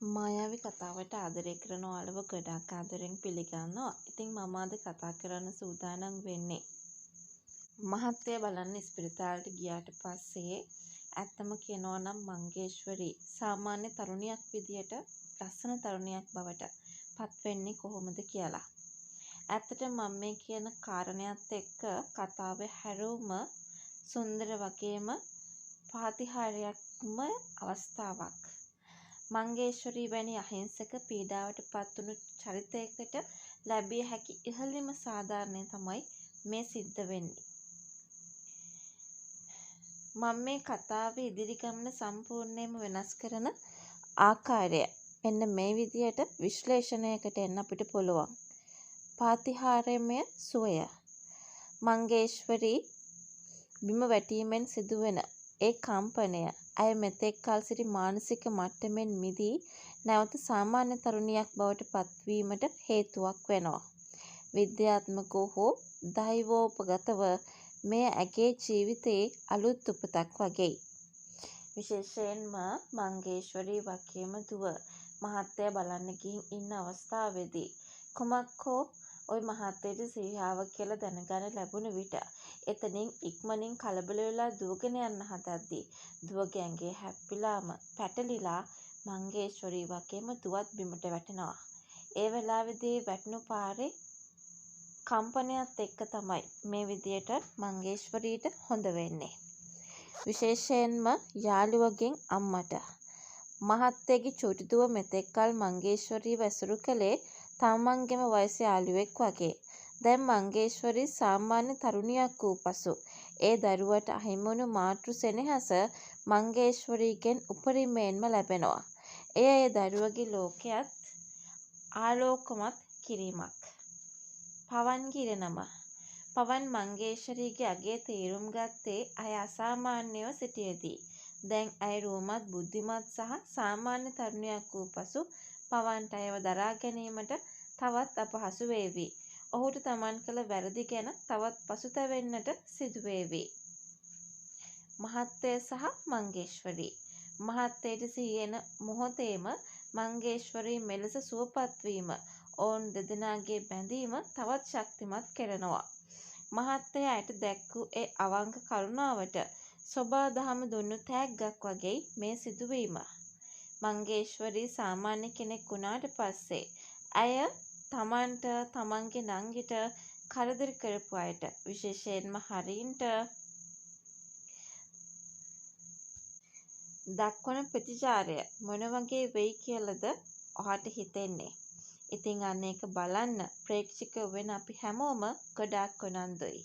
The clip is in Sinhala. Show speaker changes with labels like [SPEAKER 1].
[SPEAKER 1] මායාවී කතාවට ආදරය කරන ඔයාලව ගොඩාක් ආදරෙන් පිළිගන්නවා. ඉතින් මම අද කතා කරන්න සූදානම් වෙන්නේ මහත්තයා බලන්න ඉස්පිරිතාලෙට ගියාට පස්සේ ඇත්තම කියනවා නම් මංගේශ්වරී සාමාන්‍ය තරුණියක් විදියට ලස්සන තරුණියක් බවට පත් වෙන්නේ කොහොමද කියලා. ඇත්තටම මම මේ කියන කාරණයක් එක්ක කතාවේ හැරවුම සුන්දර වගේම පාතිහාරයක්ම අවස්ථාවක්. මංගේශ්වරී වැනි අහිංසක පීඩාවට පත්වුණු චරිතයකට ලැබිය හැකි ඉහළින්ම සාධාරණය තමයි මේ සිද්ධ වෙන්නේ. මම මේ කතාවේ ඉදිරි ගමන සම්පූර්ණයෙන්ම වෙනස් කරන ආකාරය මෙන්න මේ විදියට විශ්ලේෂණයකට එන්න අපිට පුළුවන්. පාතිහාරමය සුවය. මංගේශ්වරී බිම වැටීමෙන් සිදුවෙන ඒ කම්පනය ඇය මෙතෙක් කල් සිටි මානසික මට්ටමින් මිදී නැවත සාමාන්‍ය තරුණියක් බවට පත්වීමට හේතුවක් වෙනවා. විද්‍යාත්මකව හෝ දෛවෝපගතව මේ ඇගේ ජීවිතයේ අලුත් උපතක් වගෙයි. විශේෂයෙන්ම මංගේශ්වරී වගේම දුව මහත්තයා බලන්න ගිහින් ඉන්න අවස්ථාවේදී කුමක් හෝ ওই මහත්තයට සිහියාව කියලා දැනගන්න ලැබුණ විට එතනින් ඉක්මනින් කලබල වෙලා දුවගෙන යන්න හදද්දී දුවගේ ඇඟේ හැප්පිලාම පැටලිලා මංගේශ්වරී වගේම දුවත් බිමට වැටෙනවා. ඒ වෙලාවේදී වැටුණු පාරේ කම්පනයත් එක්ක තමයි මේ විදියට මංගේශ්වරීට හොඳ වෙන්නේ. විශේෂයෙන්ම යාළුවගෙන් අම්මට මහත්තයාගේ චූටි දුව මෙතෙක් කල මංගේශ්වරීව ඇසුරු කළේ තමන්ගේම වයසේ යාළුවෙක් වගේ. දැන් මංගේශ්වරී සාමාන්‍ය තරුණියක් වූ පසු ඒ දරුවට අහිමි වුණු මාතෘ සෙනෙහස මංගේශ්වරීගෙන් උපරිමයෙන්ම ලැබෙනවා. එය ඒ දරුවගේ ලෝකයත් ආලෝකමත් කිරීමක්. පවන්ගේ ඉරණම. පවන් මංගේශ්වරීගේ අගේ තේරුම් ගත්තේ ඇය අසාමාන්‍යව සිටියදී. දැන් ඇය රූමත් බුද්ධිමත් සහ සාමාන්‍ය තරුණියක් වූ පසු පවන්ට ඇයව දරා ගැනීමට තවත් අපහසු වේවි. ඔහුට තමන් කළ වැරදි ගැන තවත් පසුතැවෙන්නට සිදු වේවි. මහත්තයා සහ මංගේශ්වරී. මහත්තයට සිහි එන මොහොතේම මංගේශ්වරී මෙලෙස සුවපත් වීම ඔවුන් දෙදෙනාගේ බැඳීම තවත් ශක්තිමත් කරනවා. මහත්තයා ඇයට දැක් වූ ඒ අවංක කරුණාවට සොබාදහම දුන්නු තෑග්ගක් වගෙයි මේ සිදුවීම. මංගේශ්වරී සාමාන්‍ය කෙනෙක් වුණාට පස්සේ ඇය තමන්ට තමන්ගේ නංගිට කරදර කරපු අයට විශේෂයෙන්ම හරින්ට දක්වන ප්‍රතිචාරය මොන වගේ වෙයි කියලාද ඔයාට හිතෙන්නේ? ඉතින් අන්න ඒක බලන්න ප්‍රේක්ෂකයෝ වෙන අපි හැමෝම ගොඩාක් උනන්දුයි.